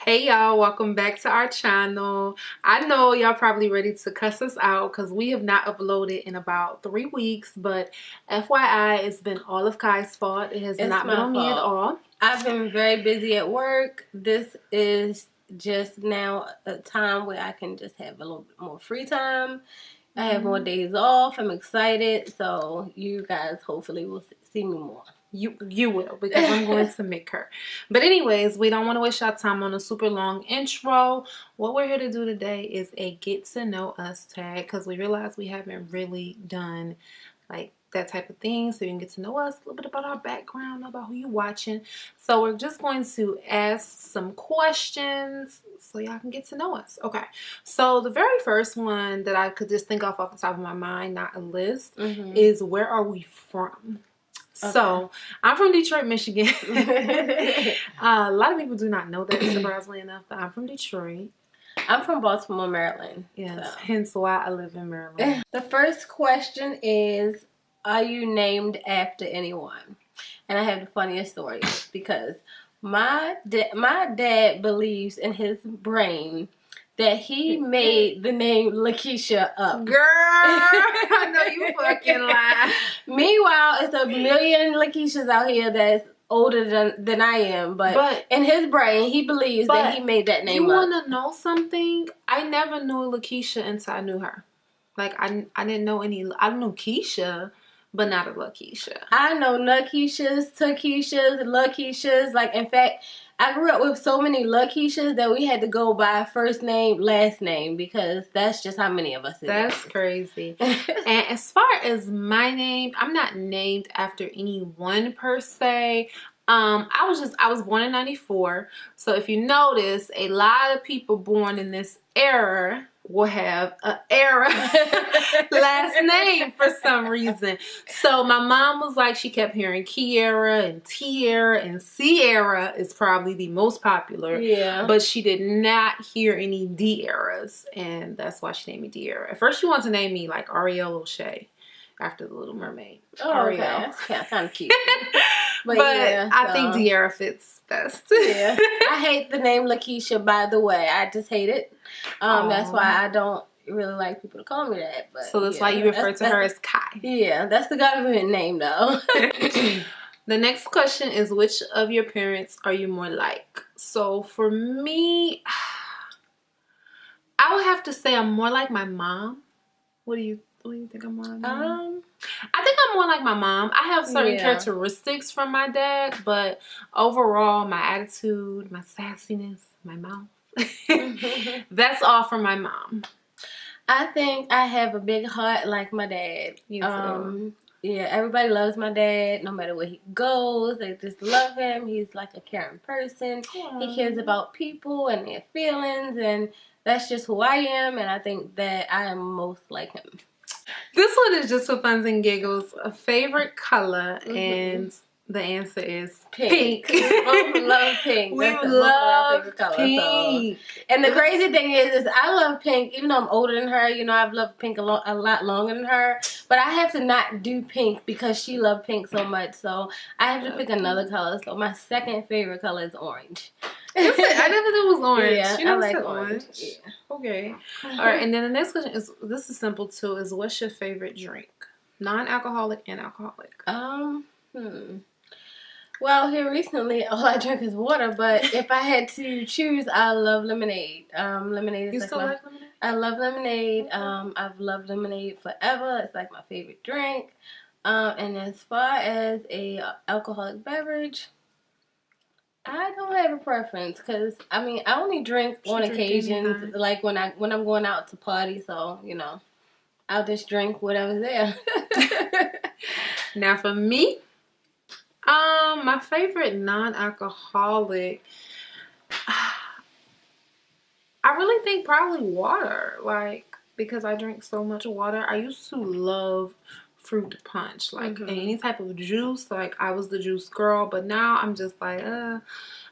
Hey y'all, welcome back to our channel. I know y'all probably ready to cuss us out because we have not uploaded in about 3 weeks, but FYI, it's been all of Kai's fault. It has not been on me at all. I've been very busy at work. This is just now a time where I can just have a little bit more free time. I have more days off. I'm excited. So you guys hopefully will see me more. You will, because I'm going to make her. But anyways, we don't want to waste our time on a super long intro. What we're here to do today is a get to know us tag, because we realize we haven't really done like that type of thing, so you can get to know us, a little bit about our background, about who you're watching. So we're just going to ask some questions so y'all can get to know us. Okay, so the very first one that I could just think off the top of my mind, not a list, is where are we from? Okay. So, I'm from Detroit, Michigan. A lot of people do not know that, surprisingly enough, but I'm from Detroit. I'm from Baltimore, Maryland. Yes, so. Hence why I live in Maryland. The first question is, are you named after anyone? And I have the funniest story because my dad believes in his brain that he made the name Lakeisha up. Girl, I know you fucking lying. Meanwhile, it's a million Lakeishas out here that's older than I am, but in his brain, he believes that he made that name up. You want to know something? I never knew Lakeisha until I knew her. Like, I didn't know any. I knew Keisha, but not a Lakeisha. I know Nukeishas, Takeishas, Lakeishas. Like, in fact, I grew up with so many Lakeishas that we had to go by first name, last name, because that's just how many of us it is. That's crazy. And as far as my name, I'm not named after anyone per se. I was born in 94. So if you notice, a lot of people born in this era will have an era last name for some reason. So my mom was like, she kept hearing Kiera and Tiara, and Sierra is probably the most popular. Yeah. But she did not hear any D-eras, and that's why she named me D-era. At first she wanted to name me like Ariel O'Shea after the Little Mermaid. Oh, Ariel. Okay. That's kind of cute. But yeah, I think De'Ara fits best. Yeah. I hate the name Lakeisha, by the way. I just hate it. That's why I don't really like people to call me that. But so that's why you refer to her as Kai. Yeah, that's the government name, though. The next question is, which of your parents are you more like? So for me, I would have to say I'm more like my mom. What do you think I'm more like my mom? I think I'm more like my mom. I have certain characteristics from my dad, but overall, my attitude, my sassiness, my mouth, that's all from my mom. I think I have a big heart like my dad. You too. Yeah, everybody loves my dad. No matter where he goes, they just love him. He's like a caring person. Aww. He cares about people and their feelings, and that's just who I am, and I think that I am most like him. This one is just for funs and giggles. A favorite color, and the answer is pink. We both love pink. We love pink. So. And the crazy thing is I love pink, even though I'm older than her. You know, I've loved pink a lot longer than her. But I have to not do pink because she loved pink so much. So I have to pick another color. So my second favorite color is orange. I never knew it was orange. Yeah, you know, I like orange. Yeah. Okay. All right, and then the next question is, this is simple too, is what's your favorite drink? Non-alcoholic and alcoholic. Well, here recently, all I drink is water, but if I had to choose, I love lemonade. Lemonade is you still like lemonade? I love lemonade. I've loved lemonade forever. It's like my favorite drink. And as far as a alcoholic beverage, I don't have a preference because I mean I only drink on occasions, like when I'm going out to party. So you know, I'll just drink whatever's there. Now for me, my favorite non-alcoholic, I really think probably water. Like, because I drink so much water. I used to love fruit punch, like any type of juice. Like, I was the juice girl, but now I'm just like, I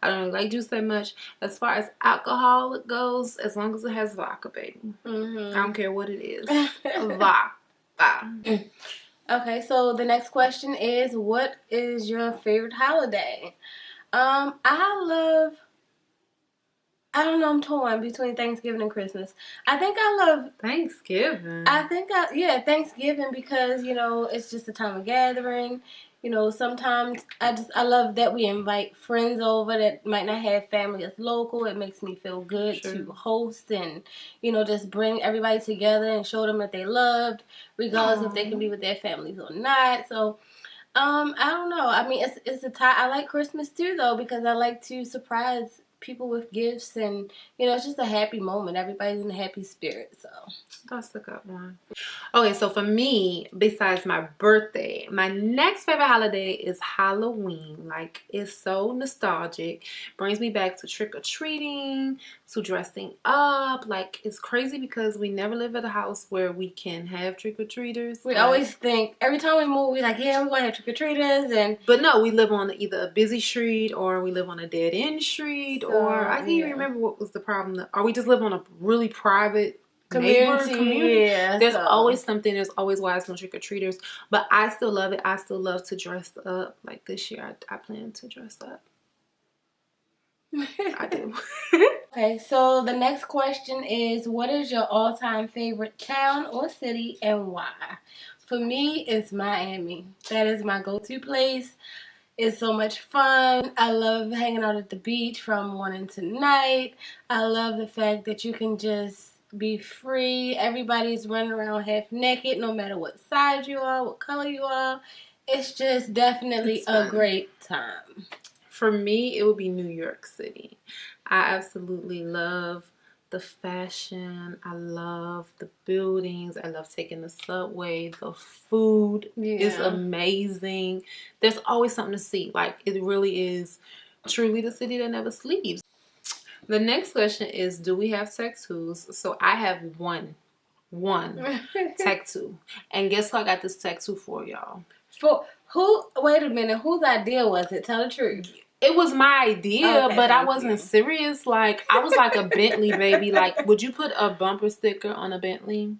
don't really like juice that much. As far as alcohol goes, as long as it has vodka, baby. I don't care what it is. Vodka. Okay, so the next question is, what is your favorite holiday? I love I don't know. I'm torn between Thanksgiving and Christmas. I think I love Thanksgiving. Thanksgiving because it's just a time of gathering. Sometimes I love that we invite friends over that might not have family that's local. It makes me feel good to host and just bring everybody together and show them that they loved, regardless if they can be with their families or not. So. I don't know. I mean, it's a time. I like Christmas too, though, because I like to surprise people with gifts, and it's just a happy moment. Everybody's in a happy spirit, so that's a good one. Okay, so for me, besides my birthday, my next favorite holiday is Halloween. Like, it's so nostalgic. Brings me back to trick-or-treating, to dressing up. Like, it's crazy because we never live at a house where we can have trick-or-treaters. We always think, every time we move, we're like, yeah, we're going to have trick-or-treaters. But no, we live on either a busy street or we live on a dead-end street. Or I can't even remember what was the problem. Or we just live on a really private community. Yeah, there's always something. There's always wise no trick-or-treaters. But I still love it. I still love to dress up. Like this year, I plan to dress up. I do. Okay, so the next question is, what is your all-time favorite town or city and why? For me, it's Miami. That is my go-to place. It's so much fun. I love hanging out at the beach from morning to night. I love the fact that you can just be free. Everybody's running around half naked, no matter what size you are, what color you are. It's just definitely a great time. For me, it would be New York City. I absolutely love the fashion. I love the buildings. I love taking the subway. The food is amazing. There's always something to see. Like, it really is truly the city that never sleeps. The next question is, do we have tattoos? So I have one tattoo. And guess who I got this tattoo for, y'all? For who? Wait a minute. Whose idea was it? Tell the truth. It was my idea, but I wasn't serious. Like, I was like a Bentley baby. Like, would you put a bumper sticker on a Bentley?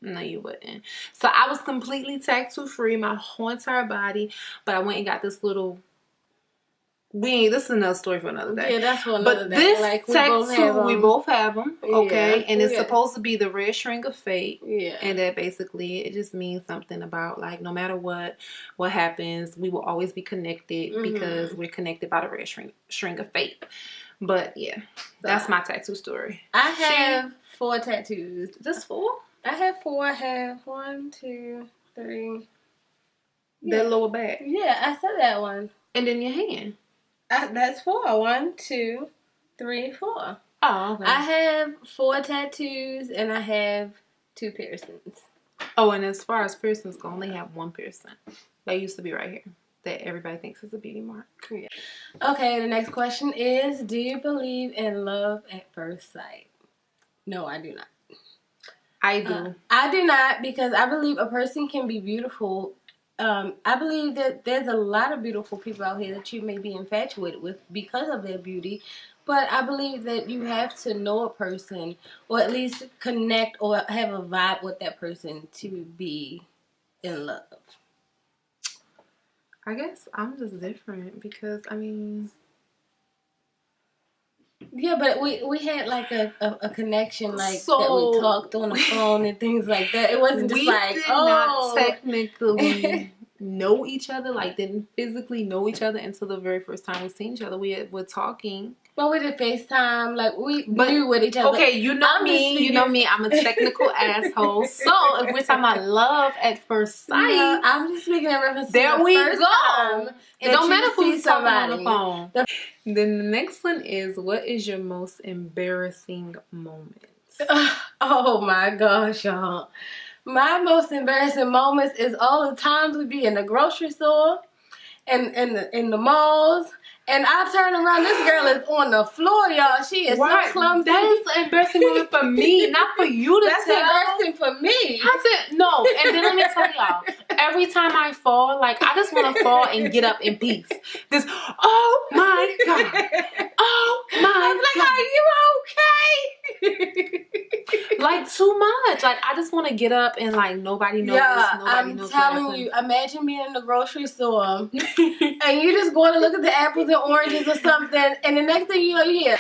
No, you wouldn't. So I was completely tattoo free, my whole entire body. But I went and got this little. This is another story for another day. Yeah, that's for another day. But this tattoo, we both have them, okay? Yeah. And it's supposed to be the red string of fate. Yeah. And that basically, it just means something about, like, no matter what happens, we will always be connected because we're connected by the red string of fate. But, yeah, that's my tattoo story. I have 4 tattoos. Just 4? I have 4. I have 1, 2, 3. That lower back. Yeah, I said that one. And then your hand. That's 4. 1, 2, 3, 4. Oh, okay. I have 4 tattoos and I have 2 piercings. Oh, and as far as piercings go, I only have 1 piercing. That used to be right here. That everybody thinks is a beauty mark. Yeah. Okay, the next question is, do you believe in love at first sight? No, I do not. I do. I do not, because I believe a person can be beautiful. I believe that there's a lot of beautiful people out here that you may be infatuated with because of their beauty. But I believe that you have to know a person, or at least connect or have a vibe with that person to be in love. I guess I'm just different because, I mean... Yeah, but we had like a connection, like that we talked on the phone and things like that. It wasn't just like, not technically know each other, like didn't physically know each other until the very first time we seen each other. We were talking. But we did FaceTime, like we knew with each other. Okay, you know me, I'm a technical asshole. So if we're talking about love at first sight, no, I'm just speaking in reference to there we go. It don't matter who's talking on the phone. Then the next one is, what is your most embarrassing moment? Oh my gosh, y'all. My most embarrassing moments is all the times we be in the grocery store and in the malls. And I turn around, this girl is on the floor, y'all. She is so clumsy. That's an embarrassing moment for me, not for you to That's tell. That's embarrassing for me. I said, no. And then let me tell y'all, every time I fall, like, I just want to fall and get up in peace. This, oh my God. Oh my God. Are you okay? Like, too much. Like, I just want to get up and, like, nobody knows. I'm telling you, imagine being in the grocery store and you just going to look at the apples and oranges or something, and the next thing you know, you hear,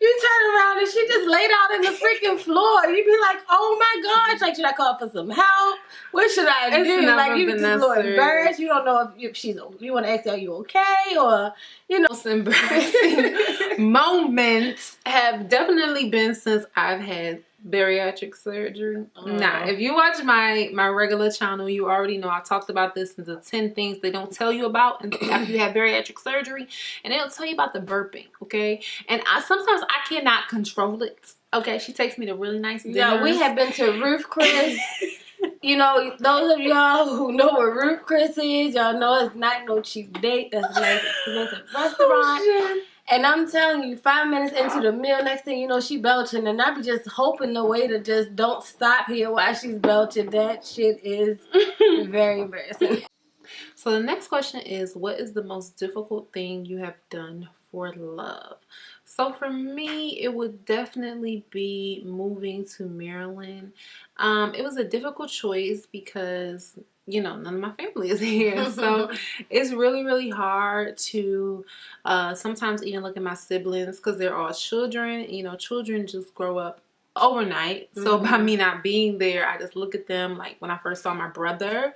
You turn around and she just laid out in the freaking floor. You be like, oh my gosh, like, should I call for some help? What should I do? Like, you just a little embarrassed. You don't know if she's, you want to ask her, are you okay? Or, you know. Most embarrassing moments have definitely been since I've had bariatric surgery. Now, if you watch my regular channel, you already know I talked about this in the 10 things they don't tell you about after you have bariatric surgery, and they'll tell you about the burping, okay? And sometimes I cannot control it. Okay, she takes me to really nice dinners. Yeah, we have been to Roof Chris. You know, those of y'all who know what Roof Chris is, y'all know it's not no cheap date. That's a nice expensive restaurant. Oh, and I'm telling you, 5 minutes into the meal, next thing you know, she belching. And I be just hoping the way to just don't stop here while she's belching. That shit is very embarrassing. So the next question is, what is the most difficult thing you have done for love? So for me, it would definitely be moving to Maryland. It was a difficult choice because, you know, none of my family is here. So it's really, really hard to sometimes even look at my siblings because they're all children. You know, children just grow up overnight. So by me not being there, I just look at them like when I first saw my brother.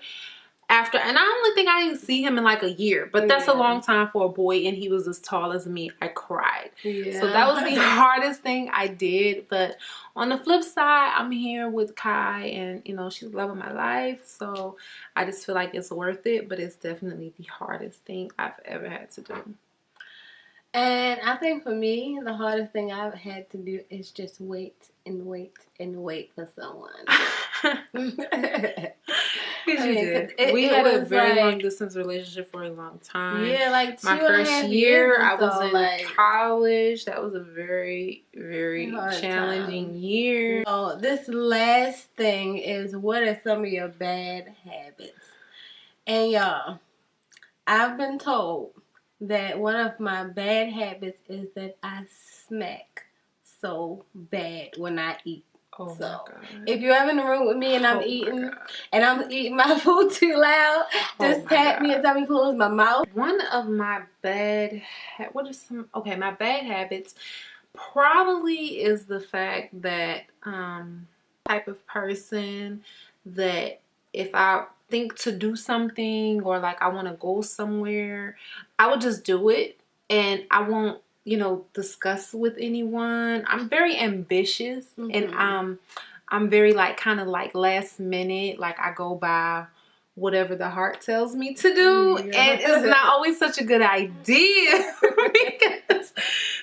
After, and I only think I didn't see him in like a year, but that's a long time for a boy, and he was as tall as me. I cried. So that was the hardest thing I did. But on the flip side, I'm here with Kai, and you know, she's loving my life, so I just feel like it's worth it. But it's definitely the hardest thing I've ever had to do. And I think for me, the hardest thing I've had to do is just wait and wait and wait for someone. We had a very long distance relationship for a long time. Yeah, like my first year, I was in college. That was a very, very challenging year. Oh, this last thing is, what are some of your bad habits? And y'all, I've been told that one of my bad habits is that I smack so bad when I eat. Oh, so if you're ever in the room with me and I'm eating my food too loud, just tap me and tell me to close my mouth. One of my bad my bad habits probably is the fact that type of person that if I think to do something or like I want to go somewhere, I would just do it and I won't, you know, discuss with anyone. I'm very ambitious and I'm very like kind of like last minute, like I go by whatever the heart tells me to do, and it's not always such a good idea because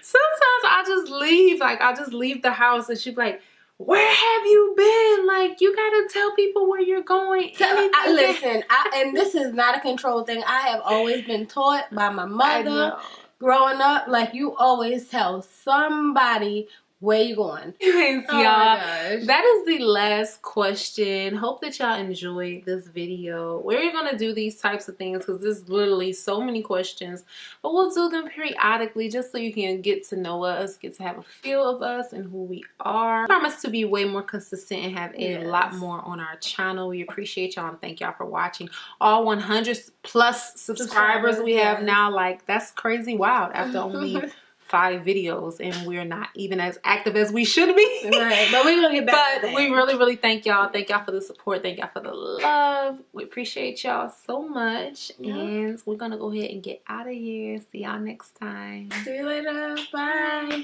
sometimes I just leave, like I'll just leave the house and she'll be like, where have you been? Like, you gotta tell people where you're going. Listen, and this is not a control thing. I have always been taught by my mother growing up, like, you always tell somebody where you going. Anyways, y'all, that is the last question. Hope that y'all enjoyed this video. We're gonna do these types of things because there's literally so many questions, but we'll do them periodically just so you can get to know us, get to have a feel of us and who we are. I promise to be way more consistent and have a lot more on our channel. We appreciate y'all and thank y'all for watching. All 100 plus subscribers we have now. Like, that's crazy wild after only 5 videos and we're not even as active as we should be. Right, but we're gonna get back. But we really, really thank y'all. Thank y'all for the support. Thank y'all for the love. We appreciate y'all so much. And we're gonna go ahead and get out of here. See y'all next time. See you later. Bye.